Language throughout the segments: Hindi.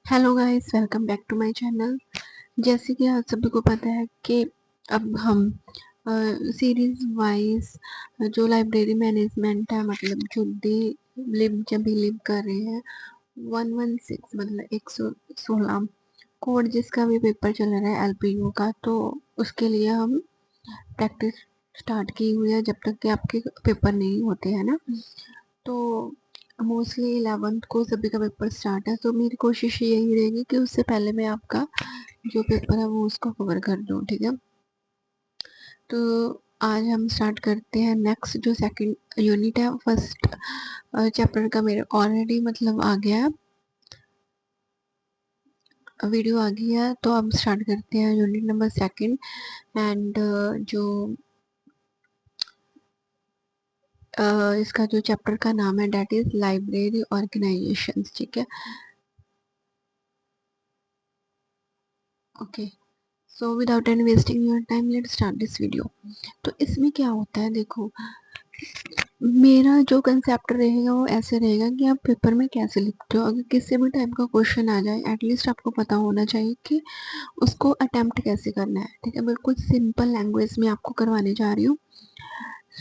Hello guys, welcome back to my channel. जैसे कि आप सभी को पता है कि अब हम सीरीज वाइज जो लाइब्रेरी मैनेजमेंट है, मतलब जो डे लिव जब भी लिव कर रहे हैं 116 मतलब 116 कोड जिसका भी पेपर चल रहा है एलपीयू का, तो उसके लिए हम प्रैक्टिस स्टार्ट की हुई है जब तक कि आपके पेपर नहीं होते हैं ना। तो मोस्टली 11th को सभी का पेपर स्टार्ट है, तो मेरी कोशिश यही रहेगी कि उससे पहले मैं आपका जो पेपर है वो उसको कवर कर दूँ, ठीक है। तो आज हम स्टार्ट करते हैं। नेक्स्ट जो सेकंड यूनिट है, फर्स्ट चैप्टर का मेरे ऑलरेडी मतलब आ गया है, वीडियो आ गई है। तो हम स्टार्ट करते हैं यूनिट नंबर सेकंड। एंड जो इसका जो चैप्टर का नाम है डेट इज लाइब्रेरी ऑर्गेनाइजेशन, ठीक है। Okay, so without any wasting your time let start this video. तो इसमें क्या होता है, देखो, मेरा जो कंसेप्ट रहेगा वो ऐसे रहेगा कि आप पेपर में कैसे लिखते हो। अगर किसी भी टाइप का क्वेश्चन आ जाए, एटलीस्ट आपको पता होना चाहिए कि उसको अटेम्प्ट कैसे करना है, ठीक है। बिल्कुल सिंपल लैंग्वेज में आपको करवाने जा रही हूँ।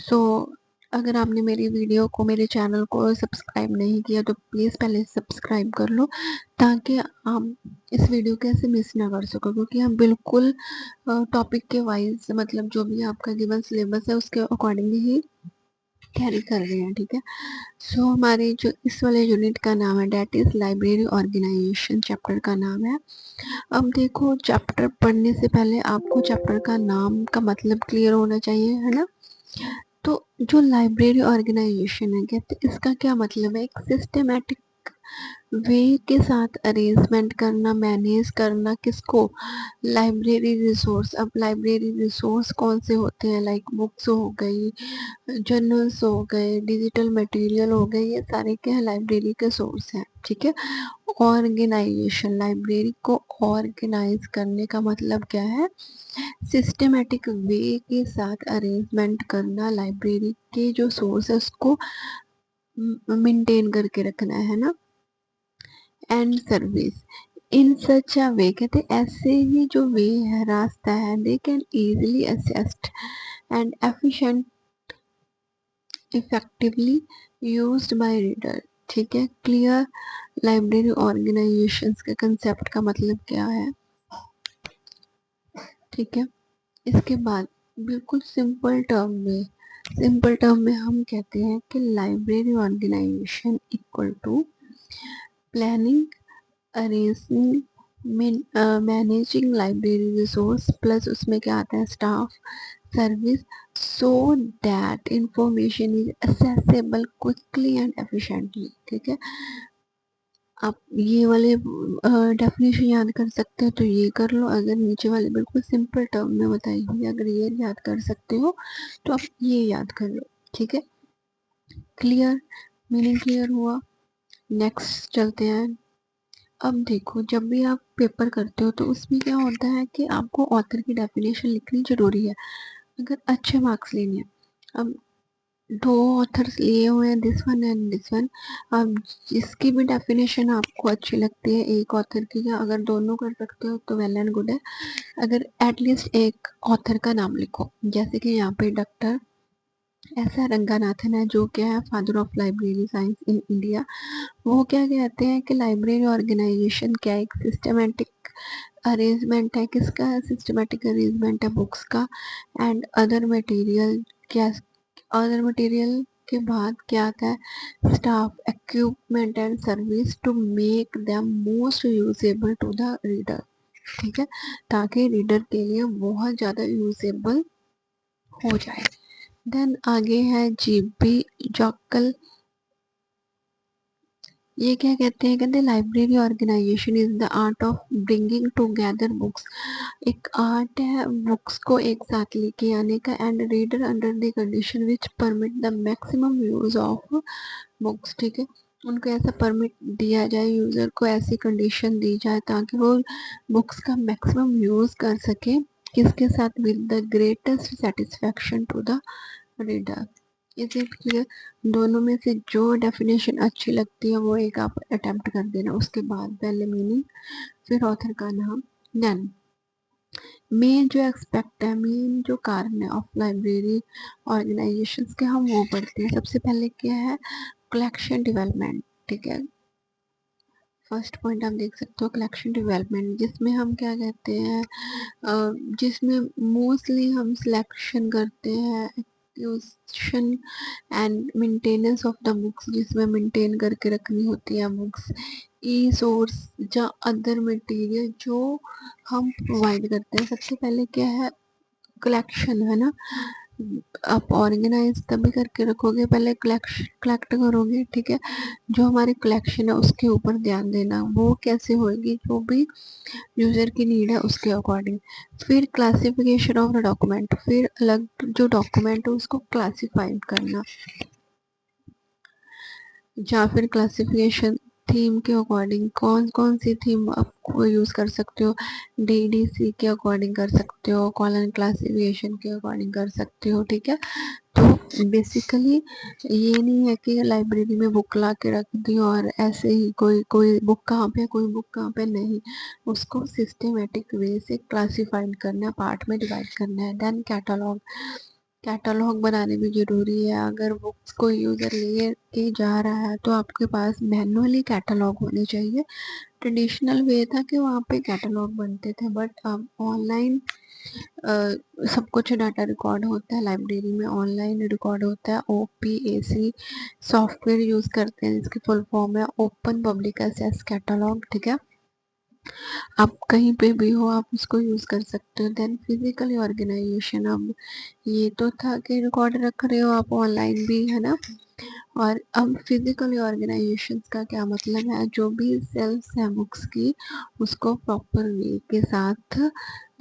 सो अगर आपने मेरी वीडियो को, मेरे चैनल को सब्सक्राइब नहीं किया तो प्लीज़ पहले सब्सक्राइब कर लो, ताकि आप इस वीडियो को ऐसे मिस ना कर सको, क्योंकि हम बिल्कुल टॉपिक के वाइज, मतलब जो भी आपका गिवन सिलेबस है उसके अकॉर्डिंग ही कैरी कर रहे हैं, ठीक है। सो हमारे जो इस वाले यूनिट का नाम है that is library organisation, chapter का नाम है। अब देखो, चैप्टर पढ़ने से पहले आपको चैप्टर का नाम का मतलब क्लियर होना चाहिए, है ना। तो जो लाइब्रेरी ऑर्गेनाइजेशन है, कहते इसका क्या मतलब है, एक सिस्टमेटिक वे के साथ अरेंजमेंट करना, मैनेज करना, किसको, लाइब्रेरी रिसोर्स। अब लाइब्रेरी रिसोर्स कौन से होते हैं, लाइक बुक्स हो गई, जर्नल्स हो गए, डिजिटल मटेरियल हो गए, ये सारे क्या है, लाइब्रेरी के सोर्स हैं, ठीक है। ऑर्गेनाइजेशन, लाइब्रेरी को ऑर्गेनाइज करने का मतलब क्या है, सिस्टमेटिक वे के साथ अरेंजमेंट करना, लाइब्रेरी के जो सोर्स है उसको मेंटेन करके रखना है ना। एंड सर्विस इन सच अ वे, कहते ऐसे ही जो वे है, रास्ता है, they can easily assist and efficient effectively used by reader, ठीक है। क्लियर, लाइब्रेरी ऑर्गेनाइजेशन के कंसेप्ट का मतलब क्या है, ठीक है। इसके बाद बिल्कुल सिंपल टर्म में हम कहते हैं कि library organisation equal to planning, arranging, managing library resource, plus उसमें क्या आता है, staff, service, so that information is accessible quickly and efficiently, ठीक है। आप ये वाले डेफिनेशन याद कर सकते हो तो ये कर लो, अगर नीचे वाले बिल्कुल सिंपल टर्म में बताई हुई अगर ये याद कर सकते हो तो आप ये याद कर लो, ठीक है। क्लियर, मीनिंग क्लियर हुआ। नेक्स्ट चलते हैं। अब देखो, जब भी आप पेपर करते हो तो उसमें क्या होता है कि आपको ऑथर की डेफिनेशन लिखनी जरूरी है, अगर अच्छे मार्क्स लेने हैं। अब दो ऑथर्स लिए हुए हैं, this one and this one. अब जिसकी भी डेफिनेशन आपको अच्छी लगती है एक ऑथर की, या अगर दोनों कर सकते हो तो वेल एंड गुड है। अगर एटलीस्ट एक ऑथर का नाम लिखो, जैसे कि यहाँ पे डॉक्टर एस आर रंगानाथन है, जो क्या है father of library science in India. वो क्या कहते हैं कि लाइब्रेरी ऑर्गेनाइजेशन क्या एक सिस्टमेटिक अरेंजमेंट है, किसका सिस्टमेटिक अरेंजमेंट है, बुक्स का एंड अदर मटेरियल। क्या अदर मटेरियल के बाद क्या आता है, staff, equipment and service to make them most usable to the reader, ठीक है, ताकि रीडर के लिए बहुत ज़्यादा यूजेबल हो जाए। देन आगे है जीबी जॉकल। ये क्या कहते हैं, कहते हैं library organisation is the art of bringing together books. एक आर्ट है बुक्स को एक साथ लेके आने का, and reader under the condition which permit the maximum use of books, ठीक है। उनको ऐसा परमिट दिया जाए, यूजर को ऐसी कंडीशन दी जाए ताकि वो बुक्स का मैक्सिमम यूज कर सके, किसके साथ, with the greatest satisfaction to the reader. Is it clear? दोनों में से जो डेफिनेशन अच्छी लगती है वो एक आप अटेम्प्ट कर देना, उसके बाद पहले मीनिंग फिर ऑथर का नाम, देन मेन जो एक्सपेक्ट है, मेन जो कारण है ऑफ लाइब्रेरी ऑर्गेनाइजेशंस के, हम वो पढ़ते हैं। सबसे पहले क्या है, कलेक्शन डेवलपमेंट। ठीक है, फर्स्ट पॉइंट आप देख सकते हो कलेक्शन डेवलपमेंट, जिसमें हम क्या कहते हैं, जिसमें मोस्टली हम सिलेक्शन करते हैं, acquisition and maintenance of the books, जिसमें मेंटेन करके रखनी होती है बुक्स, ई सोर्स या अदर मटेरियल जो हम प्रोवाइड करते हैं। सबसे पहले क्या है, कलेक्शन है ना, आप ऑर्गेनाइज तभी करके रखोगे, पहले कलेक्ट करोगे। ठीक है, जो हमारी कलेक्शन है उसके ऊपर ध्यान देना, वो कैसे होगी, जो भी यूजर की नीड है उसके अकॉर्डिंग। फिर क्लासिफिकेशन ऑफ द डॉक्यूमेंट, फिर अलग जो डॉक्यूमेंट है उसको क्लासिफाइड करना, या फिर क्लासिफिकेशन थीम के अकॉर्डिंग, कौन कौन सी थीम आप यूज कर सकते हो, डीडीसी के अकॉर्डिंग कर सकते हो, कॉलम क्लासिफिकेशन के अकॉर्डिंग कर सकते हो। ठीक है, तो बेसिकली ये नहीं है कि लाइब्रेरी में बुक ला के रख दी और ऐसे ही कोई कोई बुक कहाँ पे, कोई बुक कहाँ पे, नहीं, उसको सिस्टमेटिक वे से क्लासिफाइड करना है, पार्ट में डिवाइड करना है। देन कैटलॉग, कैटलॉग बनाने भी जरूरी है। अगर बुक्स कोई यूजर ले के जा रहा है तो आपके पास मैनुअली कैटलॉग होने चाहिए। ट्रेडिशनल वे था कि वहाँ पे कैटलॉग बनते थे, बट अब ऑनलाइन सब कुछ डाटा रिकॉर्ड होता है, लाइब्रेरी में ऑनलाइन रिकॉर्ड होता है। ओपीएसी सॉफ्टवेयर यूज करते हैं, जिसकी फुल फॉर्म है ओपन पब्लिक एक्सेस कैटलॉग। ठीक है, आप कहीं पे भी हो आप उसको यूज कर सकते हो। देन फिजिकली ऑर्गेनाइजेशन, अब ये तो था कि रिकॉर्ड रख रहे हो आप ऑनलाइन भी, है ना, और अब फिजिकली ऑर्गेनाइजेशन का क्या मतलब है, जो भी सेल्स है बुक्स की उसको प्रॉपर वे के साथ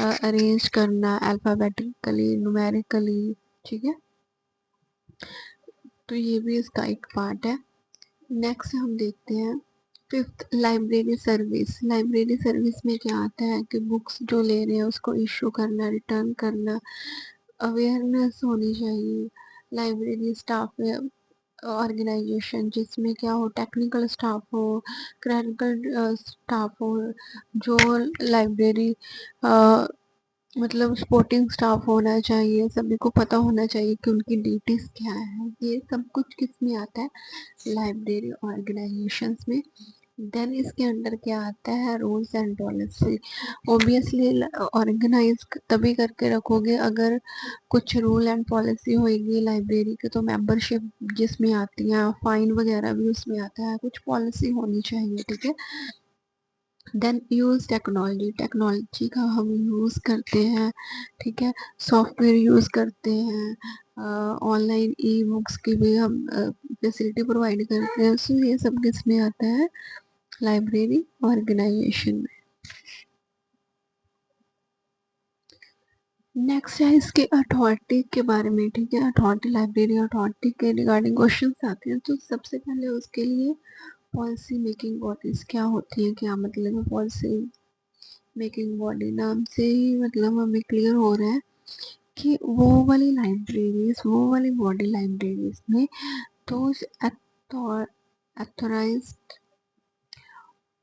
अरेंज करना, अल्फाबेटिकली, न्यूमेरिकली। ठीक है, तो ये भी इसका एक पार्ट है। नेक्स्ट हम देखते हैं fifth, library service. Library service में क्या आता है कि बुक्स जो ले रहे हैं उसको इशू करना, रिटर्न करना, अवेयरनेस होनी चाहिए। लाइब्रेरी स्टाफ ऑर्गेनाइजेशन, जिसमें क्या हो, टेक्निकल स्टाफ हो, क्लरिकल स्टाफ हो, जो लाइब्रेरी मतलब सपोर्टिंग स्टाफ होना चाहिए, सभी को पता होना चाहिए कि उनकी ड्यूटीज क्या है। ये सब कुछ किस में आता है, लाइब्रेरी ऑर्गेनाइजेशंस में। देन इसके अंडर क्या आता है, rules and policy. Obviously organise तभी करके रखोगे अगर कुछ रूल एंड पॉलिसी होगी लाइब्रेरी के, तो मेंबरशिप जिसमें आती है, फाइन वगैरह भी उसमें आता है, कुछ पॉलिसी होनी चाहिए। ठीक है, देन यूज टेक्नोलॉजी, टेक्नोलॉजी का हम यूज करते हैं। ठीक है, सॉफ्टवेयर यूज करते हैं, ऑनलाइन ई बुक्स की भी हम फैसिलिटी प्रोवाइड करते हैं। सो ये सब किस में आता है, लाइब्रेरी ऑर्गेनाइजेशन में। नेक्स्ट है इसके अथॉरिटी के बारे में। ठीक है, अथॉरिटी, लाइब्रेरी अथॉरिटी के रिगार्डिंग क्वेश्चन आते हैं, तो सबसे पहले उसके लिए पॉलिसी मेकिंग बॉडीज क्या होती है, क्या मतलब है पॉलिसी मेकिंग बॉडी, नाम से ही मतलब हमें क्लियर हो रहा है कि वो वाली लाइब्रेरीज, वो वाली बॉडी लाइब्रेरीज में those authorized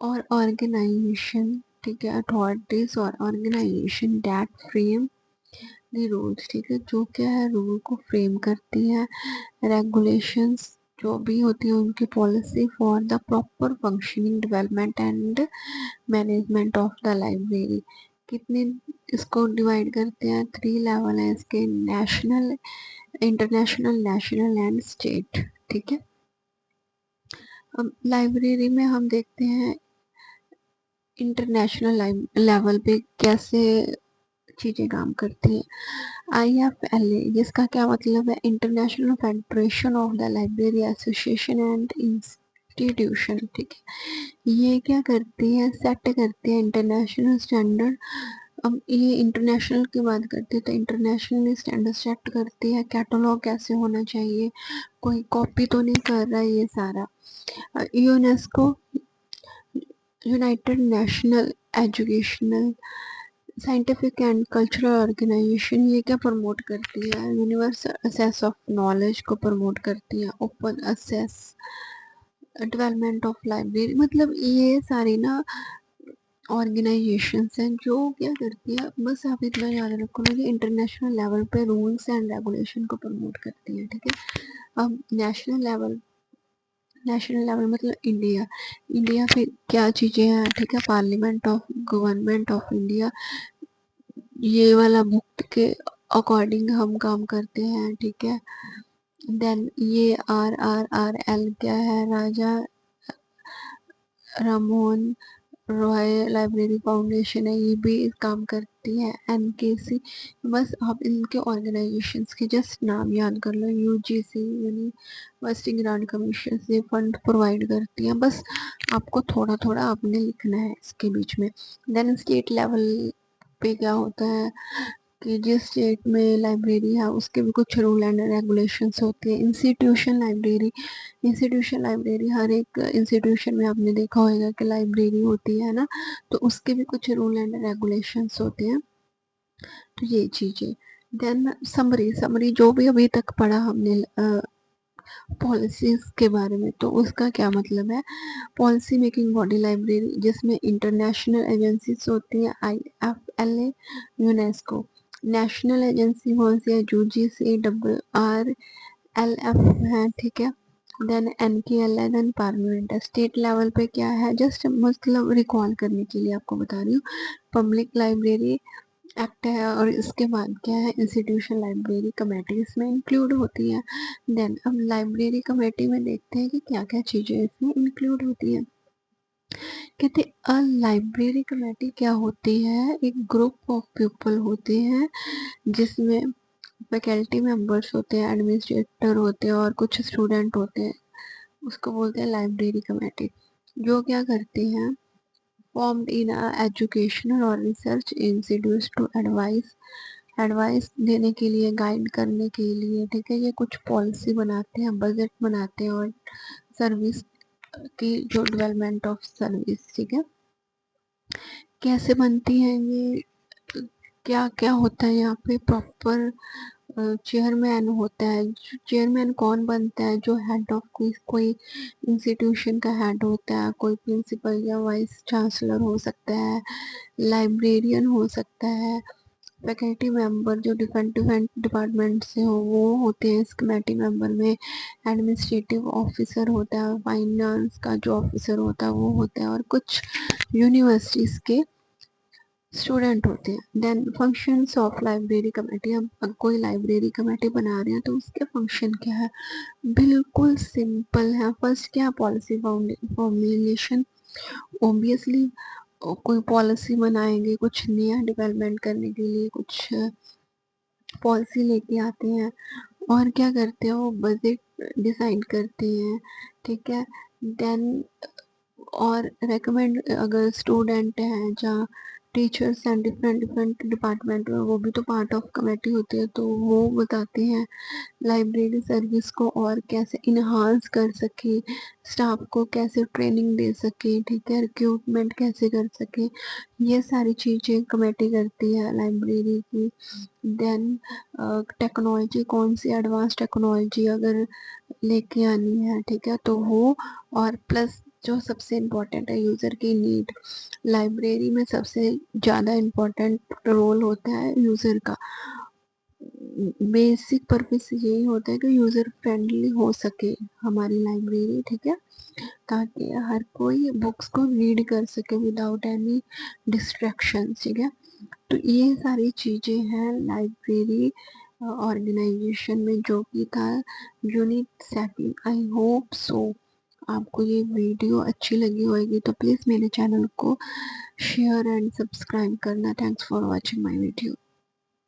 और ऑर्गेनाइजेशन, ठीक है, अथॉरिटीज और organisation that frame the rules. ठीक है, जो क्या है, रूल को फ्रेम करती है, रेगुलेशंस जो भी होती है उनकी policy for the proper functioning, development and management of the library. कितने इसको डिवाइड करते हैं, 3 लेवल है इसके, national, international, national and state. ठीक है, अब लाइब्रेरी में हम देखते हैं इंटरनेशनल लेवल पे कैसे चीजें काम करती हैं। IFLA, जिसका क्या मतलब है, international federation of the library association and institution. ठीक है, ये क्या करती है, सेट करती है इंटरनेशनल स्टैंडर्ड। अब ये इंटरनेशनल की बात करती है तो इंटरनेशनल स्टैंडर्ड सेट करती है, कैटलॉग कैसे होना चाहिए, कोई कॉपी तो नहीं कर रहा है ये सारा। UNESCO, United National Educational Scientific and Cultural Organisation ये क्या प्रमोट करती है, यूनिवर्सल असेस ऑफ नॉलेज को प्रमोट करती है, open access, development of library, मतलब ये सारी ना ऑर्गेनाइजेशंस हैं जो क्या करती है, बस आप इतना याद रखो ना कि इंटरनेशनल लेवल पे रूल्स एंड रेगुलेशन को प्रमोट करती है, ठीक है। अब नेशनल लेवल मतलब इंडिया, इंडिया पे क्या चीजें हैं, ठीक है, parliament of government of India, ये वाला बुक के अकॉर्डिंग हम काम करते हैं, ठीक है। देन ये RRRL क्या है, राजा राममोहन रॉय लाइब्रेरी फाउंडेशन है, ये भी काम करती है। NKC, बस आप इनके ऑर्गेनाइजेशंस के जस्ट नाम याद कर लो। UGC यूनिवर्सिटी ग्रांट कमीशन ये फंड प्रोवाइड करती है, बस आपको थोड़ा थोड़ा आपने लिखना है इसके बीच में। देन स्टेट लेवल पे क्या होता है कि जिस स्टेट में लाइब्रेरी है उसके भी कुछ रूल एंड रेगुलेशंस होते हैं। इंस्टीट्यूशन लाइब्रेरी हर एक इंस्टीट्यूशन में आपने देखा होगा कि लाइब्रेरी होती है ना, तो उसके भी कुछ रूल एंड रेगुलेशंस होते हैं। तो ये चीजें। देन समरी, समरी जो भी अभी तक पढ़ा हमने पॉलिसीज के बारे में, तो उसका क्या मतलब है, पॉलिसी मेकिंग बॉडी लाइब्रेरी जिसमें इंटरनेशनल एजेंसीज होती हैं, IFLA, यूनेस्को। नेशनल एजेंसी कौन सी है, UGC, WRLF है, ठीक है। देन NKL है, देन पार्लियामेंट है। स्टेट लेवल पे क्या है, जस्ट मतलब रिकॉल करने के लिए आपको बता रही हूँ, पब्लिक लाइब्रेरी एक्ट है, और इसके बाद क्या है, इंस्टीट्यूशन लाइब्रेरी कमेटी इसमें इंक्लूड होती है। देन अब लाइब्रेरी कमेटी में देखते हैं कि क्या क्या चीजें इसमें इंक्लूड होती है। कहते अ लाइब्रेरी कमेटी क्या होती है, एक ग्रुप ऑफ पीपल होते हैं जिसमें फैकल्टी मेंबर्स होते हैं, एडमिनिस्ट्रेटर होते हैं और कुछ स्टूडेंट होते हैं, उसको बोलते हैं लाइब्रेरी कमेटी। जो क्या करती हैं, formed in a educational or research institutes to advice देने के लिए, गाइड करने के लिए, ठीक है। ये कुछ पॉलिसी बनाते हैं, बजट बनाते हैं, और सर्विस की जो डेवलपमेंट ऑफ सर्विस, ठीक है। कैसे बनती है ये, क्या क्या होता है यहाँ पे, प्रॉपर चेयरमैन होता है। चेयरमैन कौन बनता है, जो हेड ऑफ कोई कोई इंस्टीट्यूशन का हेड होता है, कोई प्रिंसिपल या वाइस चांसलर हो सकता है, लाइब्रेरियन हो सकता है, फैकल्टी मेंबर जो डिफरेंट डिफरेंट डिपार्टमेंट से हो वो होते हैं इस कमेटी मेंबर में, एडमिनिस्ट्रेटिव ऑफिसर होता है, फाइनेंस का जो ऑफिसर होता है वो होता है, और कुछ यूनिवर्सिटीज के स्टूडेंट होते हैं। Then functions of library committee, हम कोई लाइब्रेरी कमेटी बना रहे हैं तो उसके फंक्शन क्या है, बिल्कुल सिंपल है। फर्स्ट क्या, पॉलिसी फॉर्मुलेशन, ऑब्वियसली कोई पॉलिसी बनाएंगे कुछ नया डेवलपमेंट करने के लिए, कुछ पॉलिसी लेके आते हैं, और क्या करते हैं, वो बजट डिसाइड करते हैं, ठीक है। देन और रेकमेंड, अगर स्टूडेंट हैं जहाँ teachers and different different department में, वो भी तो पार्ट ऑफ कमेटी होते हैं, तो वो बताते हैं लाइब्रेरी सर्विस को और कैसे इन्हांस कर सके, स्टाफ को कैसे ट्रेनिंग दे सके, ठीक है, रिक्रूटमेंट कैसे कर सके, ये सारी चीजें कमेटी करती है लाइब्रेरी की। देन टेक्नोलॉजी, कौन सी एडवांस टेक्नोलॉजी अगर लेके आनी है, ठीक है, तो वो, और प्लस जो सबसे इम्पोर्टेंट है, यूजर की नीड। लाइब्रेरी में सबसे ज़्यादा इम्पोर्टेंट रोल होता है यूजर का। बेसिक पर्पस यही होता है कि यूजर फ्रेंडली हो सके हमारी लाइब्रेरी, ठीक है, ताकि हर कोई बुक्स को रीड कर सके विदाउट एनी डिस्ट्रैक्शन, ठीक है। तो ये सारी चीजें हैं लाइब्रेरी ऑर्गेनाइजेशन में, जो कि था यूनिट 7। आई होप सो आपको ये वीडियो अच्छी लगी होगी, तो प्लीज़ मेरे चैनल को शेयर एंड सब्सक्राइब करना। Thanks for watching my video.